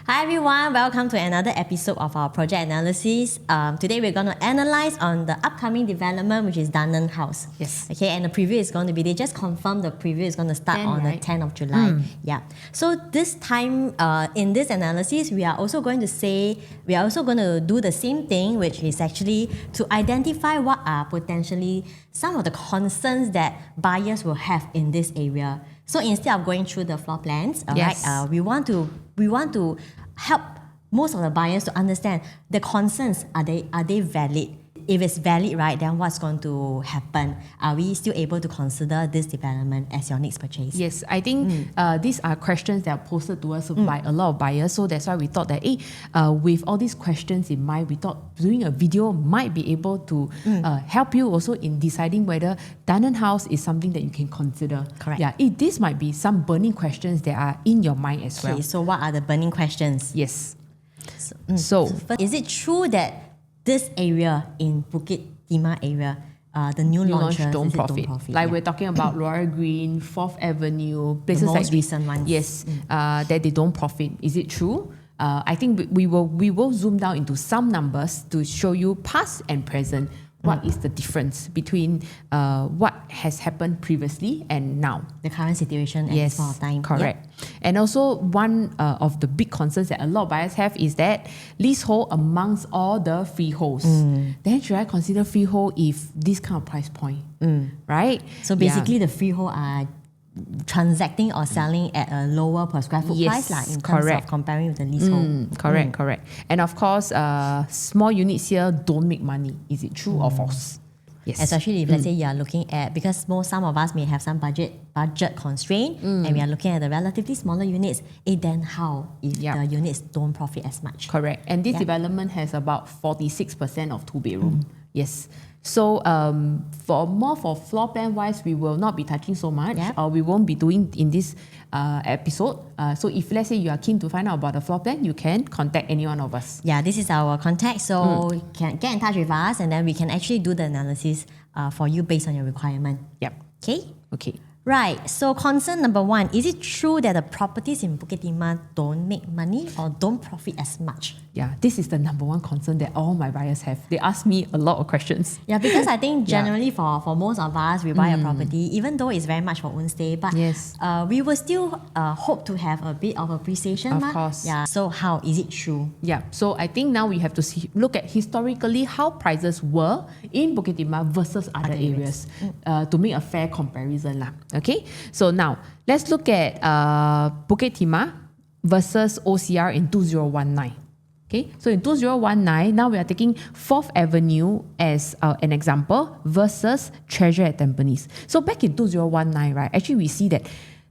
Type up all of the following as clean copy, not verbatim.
Hi everyone, welcome to another episode of our project analysis. Today we're going to analyze on the upcoming development, which is Dunearn House. Yes. Okay, and the preview is going to be, they just confirmed the preview is going to start on right? the 10th of July. Yeah. So this time, in this analysis, we are also going to do the same thing, which is actually to identify what are potentially some of the concerns that buyers will have in this area. So instead of going through the floor plans, Yes. we want to help most of the buyers to understand the concerns. Are they valid? If it's valid, right, then what's going to happen? Are we still able to consider this development as your next purchase? Yes, I think these are questions that are posted to us by a lot of buyers. So that's why we thought that, with all these questions in mind, we thought doing a video might be able to help you also in deciding whether Dunearn House is something that you can consider. Correct. Yeah, this might be some burning questions that are in your mind as well. Okay, so what are the burning questions? Yes. So first, is it true that this area in Bukit Timah area, the new launches don't profit. Like we're talking about Laurel Green, 4th Avenue, places most like this. recent ones. Yes, that they don't profit. Is it true? I think we will zoom down into some numbers to show you past and present. What is the difference between what has happened previously and now? The current situation at this point of time. Correct. And also one of the big concerns that a lot of buyers have is that leasehold amongst all the freeholds. Then should I consider freehold if this kind of price point? Right? So basically the freehold are transacting or selling at a lower per square foot price in terms of comparing with the leasehold. Correct. And of course, small units here don't make money. Is it true or false? Yes. Especially if let's say you are looking at, because some of us may have some budget constraint and we are looking at the relatively smaller units, then how if the units don't profit as much? Correct. And this development has about 46% of 2-bedroom. Yes. So for floor plan wise, we will not be touching so much, or we won't be doing in this episode. So if let's say you are keen to find out about the floor plan, you can contact any one of us. Yeah, this is our contact, so you can get in touch with us and then we can actually do the analysis for you based on your requirement. Yep. Okay. Right, so concern number 1, is it true that the properties in Bukit Timah don't make money or don't profit as much? Yeah, this is the number one concern that all my buyers have. They ask me a lot of questions. Yeah, because I think generally for most of us, we buy a property, even though it's very much for own stay, but we will still hope to have a bit of appreciation. Of course. Yeah, so how is it true? Yeah, so I think now we have to look at historically how prices were in Bukit Timah versus other areas to make a fair comparison lah. Okay, so now let's look at Bukit Timah versus OCR in 2019. Okay, so in 2019, now we are taking 4th Avenue as an example versus Treasure at Tampines. So back in 2019, right, actually we see that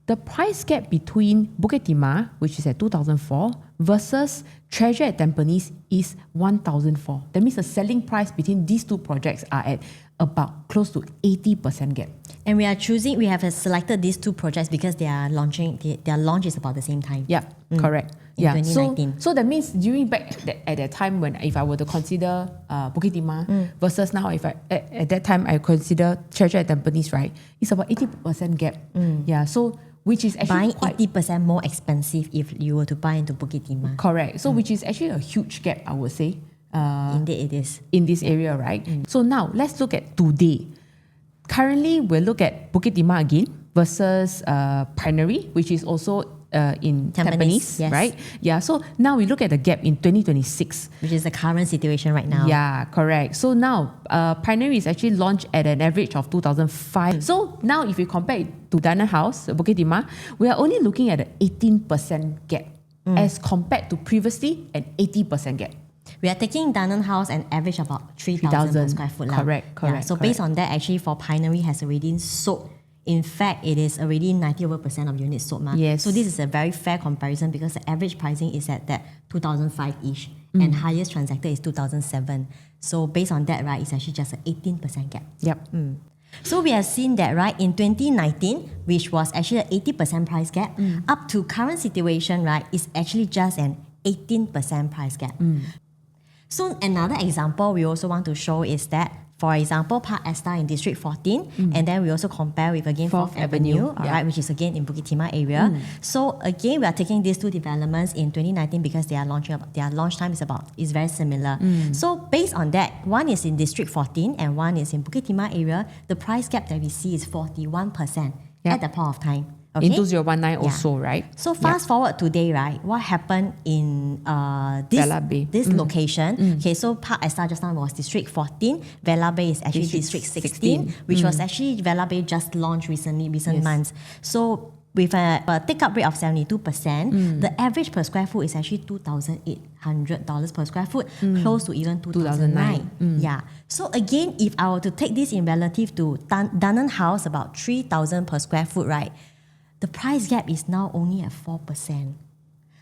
the price gap between Bukit Timah, which is at 2004, versus Treasure at Tampines is 1,004. That means the selling price between these two projects are at about close to 80% gap. And we have selected these two projects because their launch is about the same time. Yeah, correct. In 2019. So that means during back at that time when if I were to consider Bukit Timah versus now if at that time I consider Treasure at Tampines, right, it's about 80% gap. Yeah, so which is actually buying 80% more expensive if you were to buy into Bukit Timah. Correct. So which is actually a huge gap, I would say. Indeed it is. In this area, right? So now let's look at today. Currently, we'll look at Bukit Timah again versus Pinery, which is also in Tampines, right? Yeah, so now we look at the gap in 2026. Which is the current situation right now. Yeah, correct. So now, Pinery is actually launched at an average of 2005. So now if we compare it to Dunearn House, Bukit Timah, we are only looking at an 18% gap as compared to previously an 80% gap. We are taking Dunearn House an average about 3,000 per square foot. Correct. So based on that, actually for Pinery has already sold. In fact, it is already 90% of units sold. Yes. So this is a very fair comparison because the average pricing is at that 2005-ish and highest transacted is 2007. So based on that, right, it's actually just an 18% gap. Yep. So we have seen that, right, in 2019, which was actually an 80% price gap, up to current situation, right, is actually just an 18% price gap. So another example we also want to show is that for example, Park Esta in District 14, and then we also compare with again 4th Avenue, all right, which is again in Bukit Timah area. So again, we are taking these two developments in 2019 because they are launching. Their launch time is very similar. So based on that, one is in District 14 and one is in Bukit Timah area. The price gap that we see is 41% at that point of time. Okay? In 2019 also, right? So fast forward today, right? What happened in this location? Okay, so Park Esta just now was District 14. Vela Bay is actually District 16, which was actually Vela Bay just launched recent months. So with a take-up rate of 72%, the average per square foot is actually $2,800 per square foot, close to even 2009. Yeah. So again, if I were to take this in relative to Dunearn House, about 3,000 per square foot, right? The price gap is now only at 4%.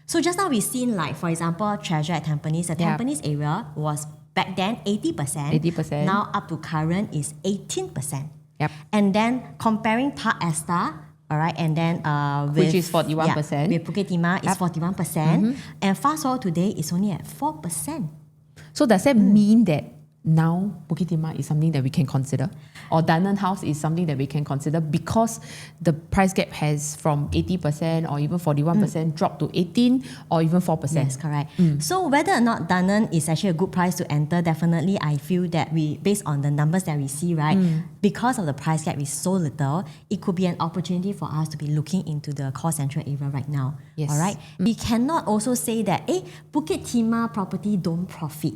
So just now we've seen, like, for example, Treasure at Tampines. The Tampines area was back then 80%. Now up to current is 18%. Yep. And then comparing Park Esta, all right, and then which is 41%. With Bukit Timah is 41%. And fast forward today, it's only at 4%. So does that mean that now Bukit Timah is something that we can consider, or Dunearn House is something that we can consider because the price gap has from 80% or even 41% dropped to 18 or even 4%? Yes, correct. So whether or not Dunearn is actually a good price to enter, definitely I feel that based on the numbers that we see, right, because of the price gap is so little, it could be an opportunity for us to be looking into the core central area right now. Yes. All right. We cannot also say that Bukit Timah property don't profit.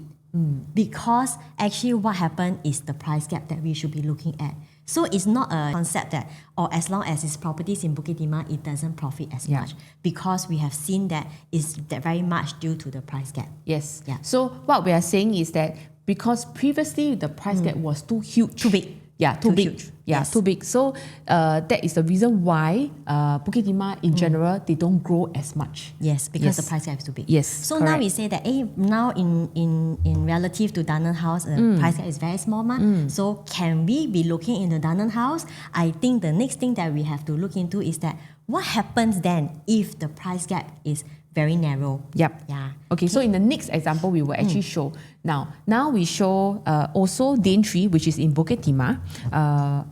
Because actually what happened is the price gap that we should be looking at. So it's not a concept that, or as long as it's properties in Bukit Timah, it doesn't profit as much. Because we have seen that it's very much due to the price gap. Yes. Yeah. So what we are saying is that because previously the price gap was too huge. Too big. Yeah, too big. Huge. Yeah, Yes. too big. So that is the reason why Bukit Timah in general, they don't grow as much. Yes, because the price gap is too big. Yes, So correct. now we say that now in relative to Dunearn House, the price gap is very small. So can we be looking into Dunearn House? I think the next thing that we have to look into is that what happens then if the price gap is very narrow? Yep. Yeah. Okay, so in the next example, we will actually show. Now we show also Daintree, which is in Bukit Timah.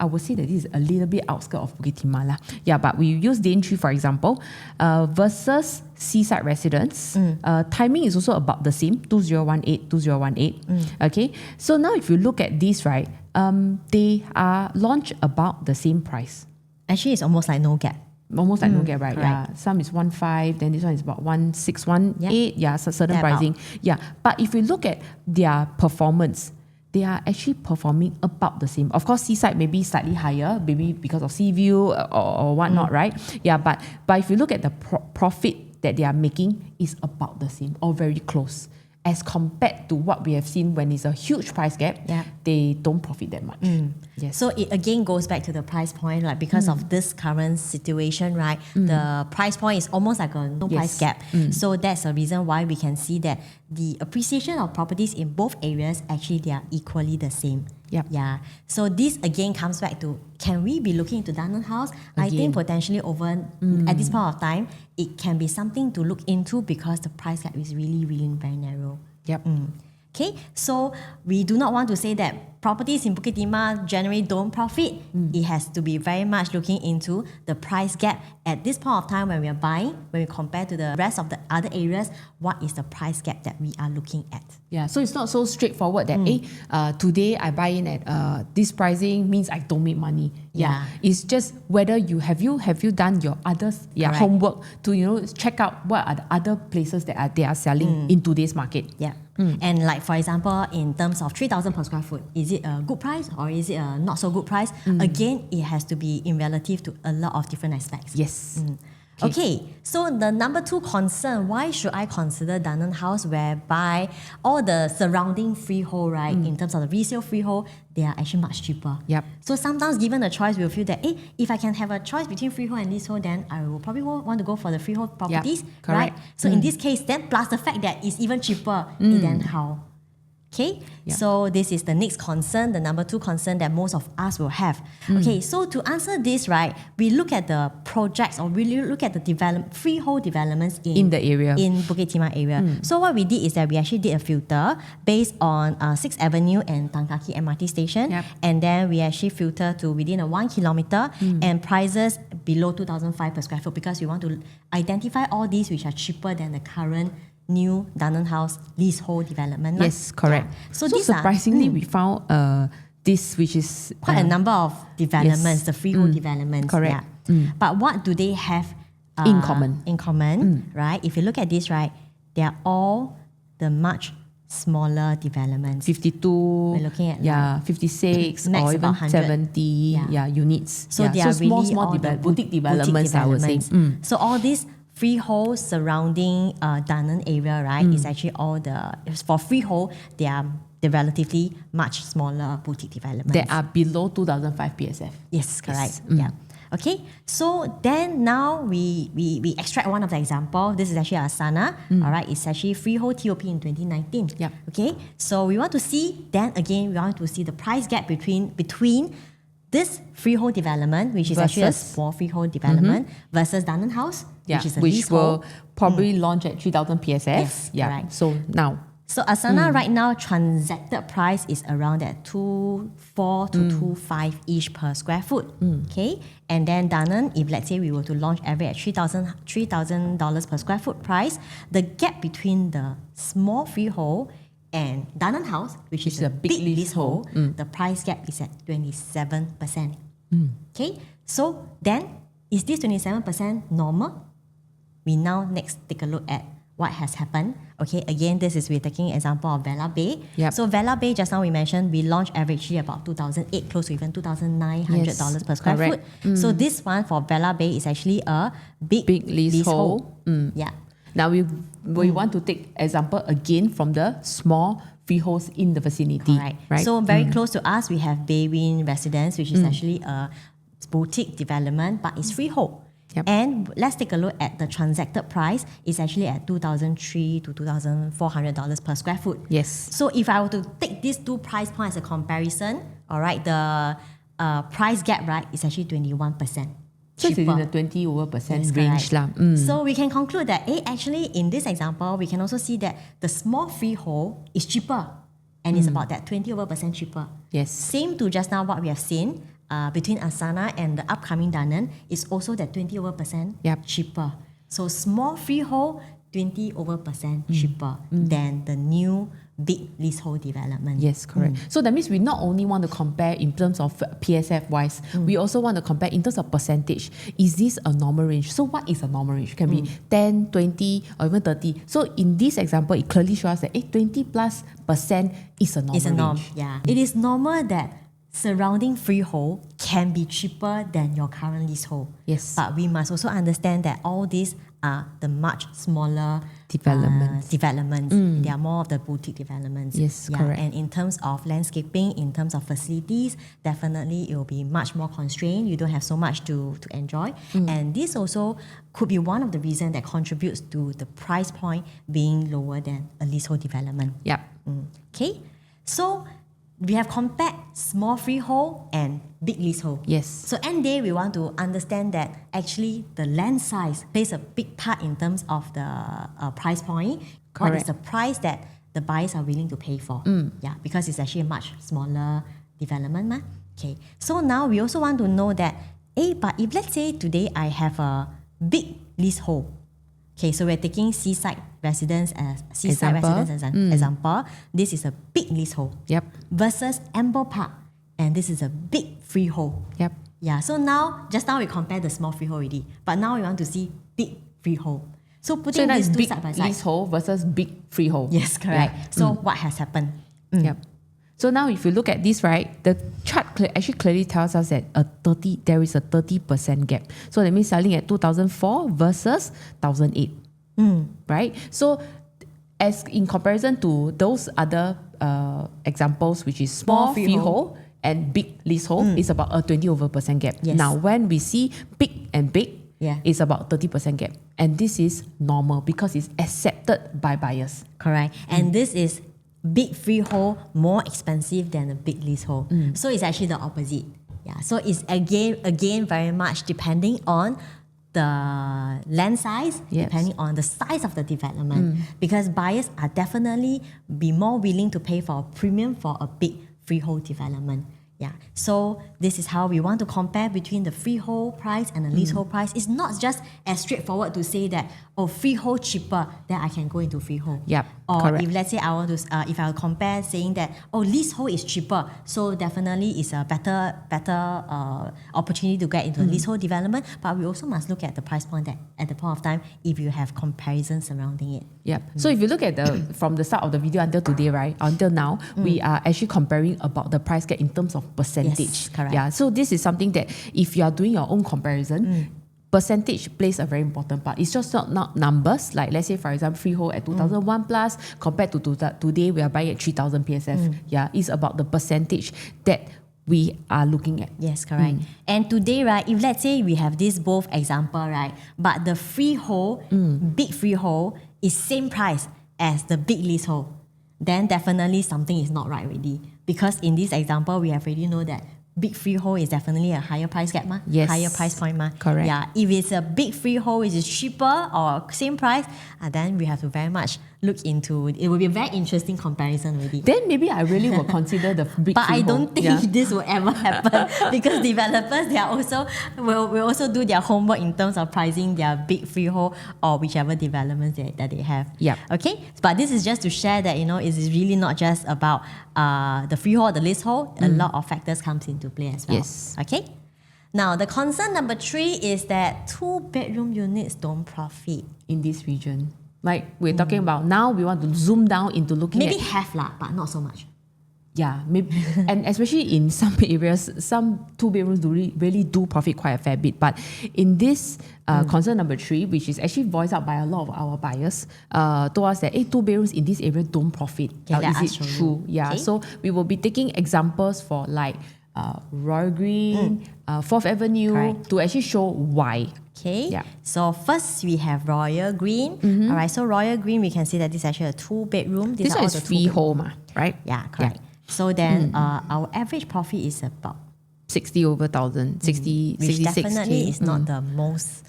I would say that this is a little bit outskirts of Bukit Timah lah. Yeah, but we use Daintree for example versus Seaside Residence. Timing is also about the same, 2018. Okay, so now if you look at this, right, they are launched about the same price. Actually, it's almost like no gap. Almost like no gap, right? Correct. Yeah. Some is 1.5, then this one is about 1.618. Yeah, so certain Thereabout. pricing. Yeah. But if we look at their performance, they are actually performing about the same. Of course, Seaside may be slightly higher, maybe because of sea view or whatnot, right? Yeah, but if you look at the profit that they are making, is about the same or very close. As compared to what we have seen when it's a huge price gap, they don't profit that much. Yes. So it again goes back to the price point, like because of this current situation, right? The price point is almost like a no price gap. So that's the reason why we can see that the appreciation of properties in both areas, actually they are equally the same. Yep. Yeah. So this again comes back to, can we be looking into Dunearn House? I think potentially at this point of time, it can be something to look into because the price gap is really, really very narrow. Yep. Okay, so we do not want to say that properties in Bukit Timah generally don't profit. It has to be very much looking into the price gap at this point of time when we are buying, when we compare to the rest of the other areas, what is the price gap that we are looking at? Yeah, so it's not so straightforward that today I buy in at this pricing means I don't make money. Yeah, it's just whether have you done your homework to check out what are the other places that they are selling in today's market. Yeah. And like for example, in terms of 3,000 per square foot, is it a good price or is it a not so good price? Again, it has to be in relative to a lot of different aspects. Yes. Okay, so the number 2 concern, why should I consider Dunearn House, whereby all the surrounding freehold, right, in terms of the resale freehold, they are actually much cheaper. Yep. So sometimes given a choice, we'll feel that, if I can have a choice between freehold and leasehold, then I will probably want to go for the freehold properties, right? correct. So in this case, then plus the fact that it's even cheaper, then how? Okay, Yeah. so this is the next concern, the number 2 concern that most of us will have. Okay, so to answer this, right, we look at the projects or we look at the freehold developments In the area. in Bukit Timah area. So what we did is that we actually did a filter based on 6th Avenue and Tan Kah Kee MRT station, Yep. and then we actually filter to within a 1 kilometer and prices below 2,005 per square foot because we want to identify all these which are cheaper than the current new Dunearn House leasehold development. Yes, correct. Yeah. So these surprisingly, are we found this which is quite a number of developments, yes. the freehold developments. Correct. Yeah. But what do they have In common. In common, right? If you look at this, right, they are all the much smaller developments. 52, We're looking at 56 max or even about 100. 70 units. So they are small, really all the boutique developments, I would say. developments. So all these freehold surrounding Dunearn area, right, is actually all for freehold, they are the relatively much smaller boutique developments. They are below 2005 PSF. Yes, correct. Yes. Yeah. Okay, so then now we extract one of the example. This is actually Asana. All right, it's actually freehold TOP in 2019. Yep. Okay, so we want to see, then again, we want to see the price gap between this freehold development, which is actually a Versus? small freehold development, versus Dunearn House, which is a which leasehold. will probably launch at 3,000 PSF. Yes, correct. So now, So Asana right now transacted price is around that 2.4 to 2.5 each per square foot. Okay, and then Dunearn, if let's say we were to launch average at $3,000 per square foot price, the gap between the small freehold and Dunearn House, which is a big leasehold, the price gap is at 27%. Okay, so then is this 27% normal? We now next take a look at what has happened. Okay, again, we're taking example of Vela Bay. Yep. So Vela Bay, just now we mentioned, we launched averagely about 2,008, close to even $2,900 Yes, per square correct. foot. So this one for Vela Bay is actually a big leasehold. Yeah. Now we want to take example again from the small freeholds in the vicinity. Right. So very close to us, we have Baywin Residence, which is actually a boutique development, but it's freehold. Yep. And let's take a look at the transacted price. It's actually at $2,300 to $2,400 per square foot. Yes. So if I were to take these two price points as a comparison, all right, the price gap, right, is actually 21%. So it's in cheaper. the 20% Yes, range. correct. So we can conclude that actually in this example, we can also see that the small freehold is cheaper and it's about that 20% cheaper. Yes. Same to just now what we have seen between Asana and the upcoming Dunearn is also that 20% Yep. cheaper. So small freehold 20% cheaper than the new big leasehold development. Yes, correct. So that means we not only want to compare in terms of PSF wise, we also want to compare in terms of percentage. Is this a normal range? So what is a normal range? It can be 10, 20 or even 30. So in this example, it clearly shows us that 20+% is a normal It's a norm, range. yeah. It is normal that surrounding freehold can be cheaper than your current leasehold. Yes. But we must also understand that all these are the much smaller Developments. They are more of the boutique developments. Yes, correct. And in terms of landscaping, in terms of facilities, definitely it will be much more constrained. You don't have so much to enjoy. And this also could be one of the reasons that contributes to the price point being lower than a leasehold development. Yep. Okay, so we have compared small freehold and big leasehold. Yes. So end day, we want to understand that actually the land size plays a big part in terms of the price point. What is Correct. the price that the buyers are willing to pay for? Yeah, because it's actually a much smaller development. Ma? Okay, so now we also want to know that, but if let's say today I have a big leasehold, okay, so we're taking seaside residence as an example. This is a big leasehold. Yep. Versus Amber Park, and this is a big freehold. Yep. Yeah, so now, just now we compared the small freehold already, but now we want to see big freehold. So So putting that's these two big side by side. leasehold versus big freehold. Yes, correct. Yeah. So what has happened? Yep. So now if you look at this, right, the chart actually clearly tells us that there is a 30% gap. So that means selling at 2004 versus 2008. Right? So as in comparison to those other examples, which is small freehold and big leasehold, it's about a 20% gap. Yes. Now when we see big and big, it's about 30% gap. And this is normal because it's accepted by buyers. Correct. And this is big freehold more expensive than a big leasehold. So it's actually the opposite. Yeah. So it's again very much depending on the land size, depending on the size of the development. Because buyers are definitely be more willing to pay for a premium for a big freehold development. Yeah. So this is how we want to compare between the freehold price and the leasehold price. It's not just as straightforward to say that, oh, freehold cheaper, then I can go into freehold. Yep. Or correct. if let's say I want to, if I compare saying that, oh, leasehold is cheaper, so definitely it's a better opportunity to get into a leasehold development. But we also must look at the price point at the point of time if you have comparison surrounding it. Yep. So if you look at from the start of the video until today, right, until now, we are actually comparing about the price gap in terms of percentage. Yes, correct. Yeah. So this is something that if you are doing your own comparison, percentage plays a very important part. It's just not numbers. Like let's say for example, freehold at 2001 plus compared to today we are buying at 3000 PSF. Yeah. It's about the percentage that we are looking at. Yes, correct. And today, right, if let's say we have this both example, right, but the freehold, big freehold is same price as the big leasehold, then definitely something is not right already. Because in this example, we have already know that big freehold is definitely a higher price gap, higher price point. Correct. Yeah, if it's a big freehold which is cheaper or same price, then we have to very much look into it. It will be a very interesting comparison already. Then maybe I really will consider the big But freehold. I don't think this will ever happen because developers they are also will also do their homework in terms of pricing their big freehold or whichever developments that they have. Yep. Okay, but this is just to share that it is really not just about the freehold, the leasehold. A lot of factors comes into play as well. Yes. Okay. Now the concern number 3 is that 2-bedroom units don't profit. in this region. Like we're talking about now, we want to zoom down into looking Maybe at have lah, but not so much. yeah, maybe and especially in some areas, some 2 bedrooms really do profit quite a fair bit. But in this concern number 3, which is actually voiced out by a lot of our buyers, told us that 2 bedrooms in this area don't profit. let Is us it show you. true? Yeah. Okay. So we will be taking examples for like Royal Green, 4th Avenue Correct. to actually show why. Okay, Yeah. so first we have Royal Green. All right, so Royal Green, we can see that this is actually a 2-bedroom. These This are one all is the 2-bedroom. freehold, right? Yeah, correct. So then our average profit is about 60 over 1,000, 60, which 66K. definitely is not the most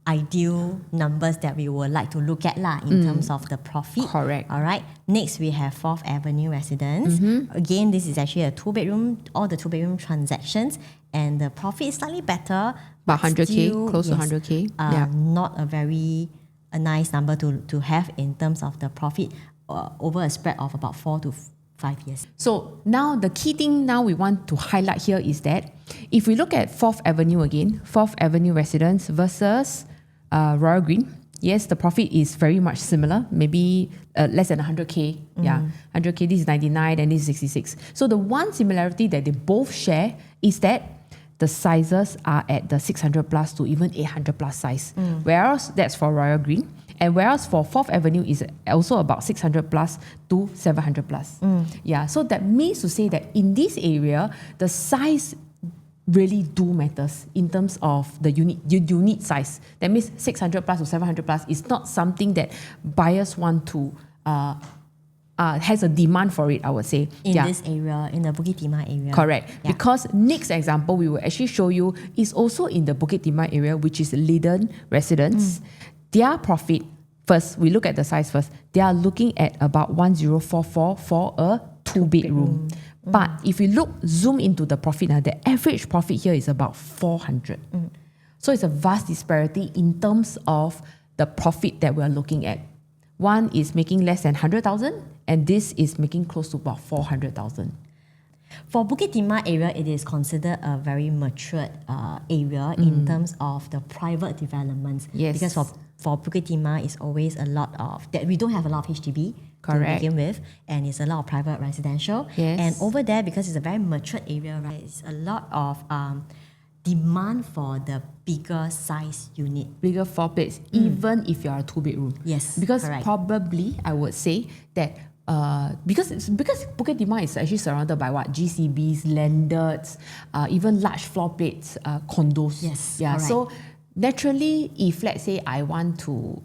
ideal numbers that we would like to look at lah in terms of the profit. Correct. All right. Next, we have 4th Avenue Residence. Again, this is actually a 2-bedroom, all the 2-bedroom transactions, and the profit is slightly better. About but 100K, still, close to 100K. Not a nice number to have in terms of the profit over a spread of about 4 to 5 years. So now the key thing now we want to highlight here is that if we look at 4th Avenue again, 4th Avenue Residence versus Royal Green, yes, the profit is very much similar, maybe less than 100K. Yeah, 100K, this is 99 and this is 66. So the one similarity that they both share is that the sizes are at the 600 plus to even 800 plus size. Whereas that's for Royal Green. And whereas for 4th Avenue is also about 600 plus to 700 plus. Yeah, so that means to say that in this area, the size really do matters in terms of the unit size. That means 600 plus to 700 plus is not something that buyers want to, has a demand for it, I would say. In this area, in the Bukit Timah area. Correct. Yeah. Because next example we will actually show you is also in the Bukit Timah area, which is Dunearn Residence. Their profit, first, we look at the size first. They are looking at about 1044 for a 2-bedroom. But if you zoom into the profit, the average profit here is about 400. So it's a vast disparity in terms of the profit that we're looking at. One is making less than 100,000 and this is making close to about 400,000. For Bukit Timah area, it is considered a very matured area in terms of the private developments. Yes. Because for Bukit Timah, it's always a lot of, that we don't have a lot of HDB to Correct. begin with, and it's a lot of private residential. Yes. And over there, because it's a very matured area, right, it's a lot of demand for the bigger size unit. Bigger 4 beds, even if you are a 2-bedroom. Yes, Because correct. probably I would say that because Bukit Timah is actually surrounded by what? GCBs, landeds, even large floor plates, condos. Yes, Yeah. correct. So naturally, if let's say I want to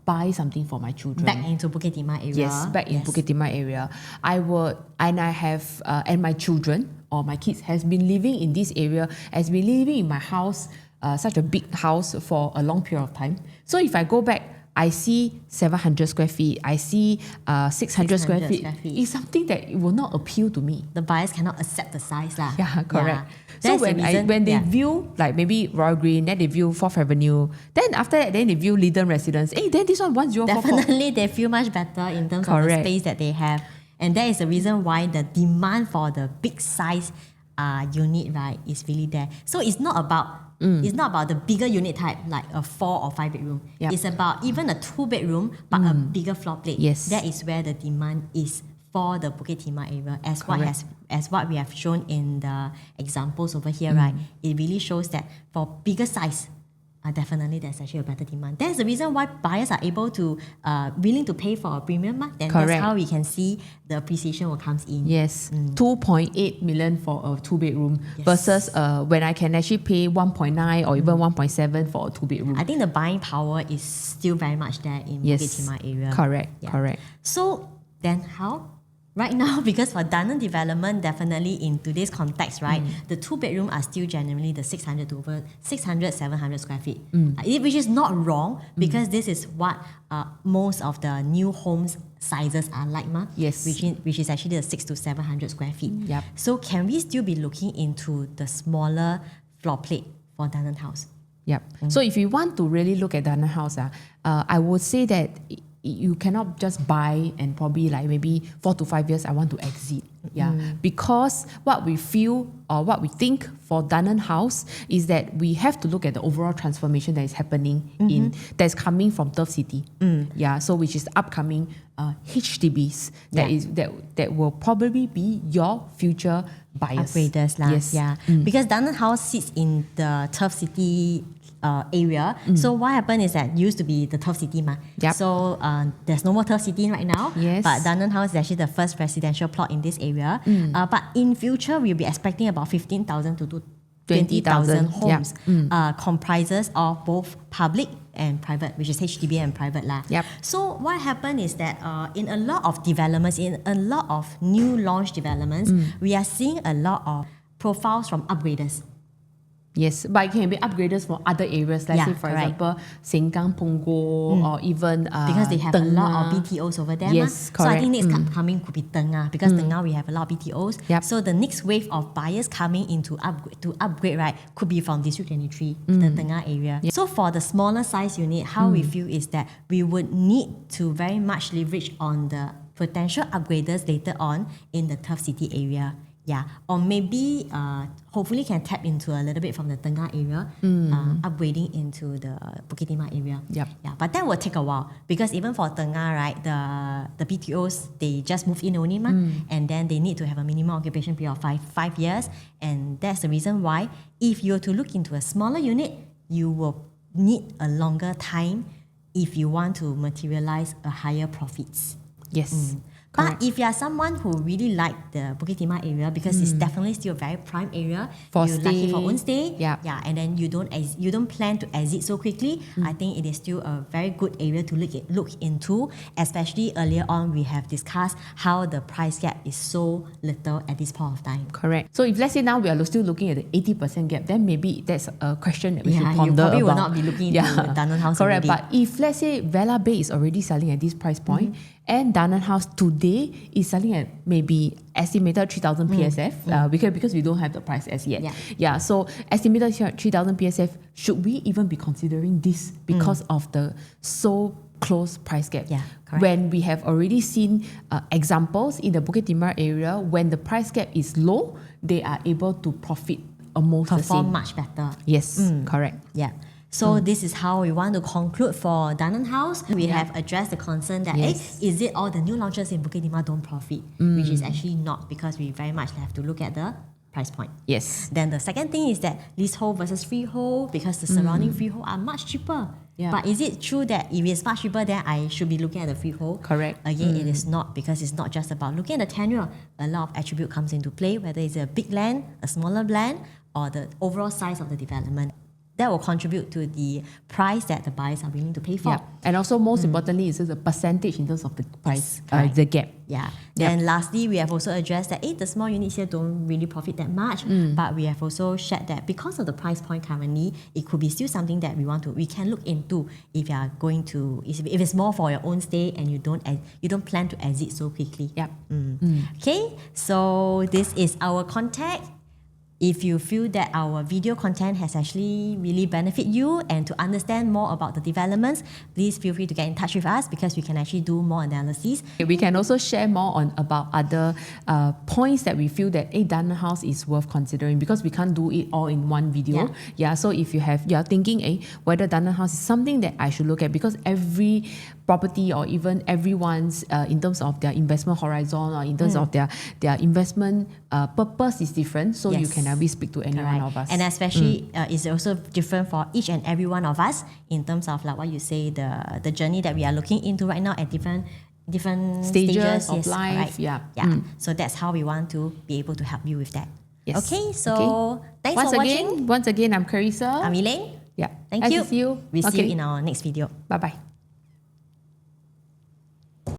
buy something for my children, Back into Bukit Timah area. yes, back in Bukit Timah area, I would, and I have, and my children or my kids has been living in this area, has been living in my house, such a big house for a long period of time. So if I go back, I see 700 square feet, I see 600 square feet. It's something that will not appeal to me. The buyers cannot accept the size lah. Yeah, correct. Yeah. So when they view like maybe Royal Green, then they view 4th Avenue, then after that, then they view Liden Residence. Hey, then this one 1044. Definitely they feel much better in terms of the space that they have. And that is the reason why the demand for the big size unit, right, is really there. So it's not about the bigger unit type like a 4 or 5 bedroom. Yep. It's about even a 2 bedroom but a bigger floor plate. Yes. That is where the demand is for the Bukit Timah area, as what we have shown in the examples over here, right? It really shows that for bigger size, definitely there's actually a better demand. That's the reason why buyers are able to willing to pay for a premium. Then Correct. that's how we can see the appreciation will comes in. Yes, 2.8 million for a 2 bedroom versus when I can actually pay 1.9 or even 1.7 for a 2 bedroom. I think the buying power is still very much there in Bukit Timah area. Correct. So then how? Right now, because for Dunearn development, definitely in today's context, right, the 2 bedroom are still generally the 600 to over 600, 700 square feet, which is not wrong because this is what most of the new homes sizes are like, Yes. which is actually the 600 to 700 square feet. Yep. So can we still be looking into the smaller floor plate for Dunearn House? Yep. So if you want to really look at Dunearn House, I would say that you cannot just buy and probably like maybe 4 to 5 years I want to exit. Because what we feel or what we think for Dunearn House is that we have to look at the overall transformation that is happening that's coming from Turf City. So which is upcoming HDBs that will probably be your future buyers. Upgraders lah. Yes. Because Dunearn House sits in the Turf City area. So what happened is that used to be the Turf City Yep. So there's no more Turf City right now. Yes. But Dunearn House is actually the first residential plot in this area. But in future, we'll be expecting about 15,000 to 20,000 homes. Comprises of both public and private, which is HDB and private lah. Yep. So what happened is that in a lot of developments, in a lot of new launch developments, we are seeing a lot of profiles from upgraders. Yes, but it can be upgraders for other areas. Let's say, for example, Sengkang, Punggol, or even because they have a lot of BTOs over there. Yes, So I correct. think next coming could be Tengah, because Tengah we have a lot of BTOs. Yep. So the next wave of buyers coming into upgrade, right, could be from District 23, the Tengah area. So for the smaller size unit, how we feel is that we would need to very much leverage on the potential upgraders later on in the Turf City area. Or maybe hopefully can tap into a little bit from the Tengah area, upgrading into the Bukit Timah area. But that will take a while, because even for Tengah, right, the BTOs, they just move in only, and then they need to have a minimum occupation period of five years, and that's the reason why if you were to look into a smaller unit, you will need a longer time if you want to materialize a higher profits. Yes. But if you are someone who really like the Bukit Timah area, because it's definitely still a very prime area, For you stay. like it for own stay, Yeah. and then you don't plan to exit so quickly, I think it is still a very good area to look into, especially earlier on we have discussed how the price gap is so little at this point of time. Correct. So if let's say now we are still looking at the 80% gap, then maybe that's a question that we should ponder you probably about. will not be looking into Dunearn House. Correct. Already. But if let's say Vela Bay is already selling at this price point, and Dunearn House today is selling at maybe estimated 3,000 PSF, because we don't have the price as yet. So estimated 3,000 PSF, should we even be considering this because of the so close price gap? Correct. When we have already seen examples in the Bukit Timah area, when the price gap is low, they are able to profit almost the perform same. much better. Yes, correct. So this is how we want to conclude for Dunearn House. We have addressed the concern that is it all the new launches in Bukit Timah don't profit, which is actually not, because we very much have to look at the price point. Yes. Then the second thing is that leasehold versus freehold, because the surrounding freehold are much cheaper. But is it true that if it's much cheaper, then I should be looking at the freehold? Correct. Again, it is not, because it's not just about looking at the tenure. A lot of attribute comes into play, whether it's a big land, a smaller land, or the overall size of the development. that will contribute to the price that the buyers are willing to pay for. Yeah. And also most importantly, it's just a percentage in terms of the price, correct. the gap. Yeah. Then lastly, we have also addressed that the small units here don't really profit that much, but we have also shared that because of the price point currently, it could be still something that we can look into if you are going to, if it's more for your own stay and you don't plan to exit so quickly. Yep. Okay, so this is our contact. If you feel that our video content has actually really benefit you and to understand more about the developments, please feel free to get in touch with us because we can actually do more analysis. We can also share more about other points that we feel that Dunearn House is worth considering, because we can't do it all in one video. Yeah. So if you are thinking whether Dunearn House is something that I should look at, because every property or even everyone's in terms of their investment horizon or in terms of their investment purpose is different. So you can we speak to any one of us. And especially it's also different for each and every one of us in terms of like what you say, the journey that we are looking into right now at different stages of life. Right? So that's how we want to be able to help you with that. Yes. Okay, so thanks for watching. Once again, I'm Carissa. I'm Elaine. Yeah. Thank you. See you. We'll see you in our next video. Bye-bye.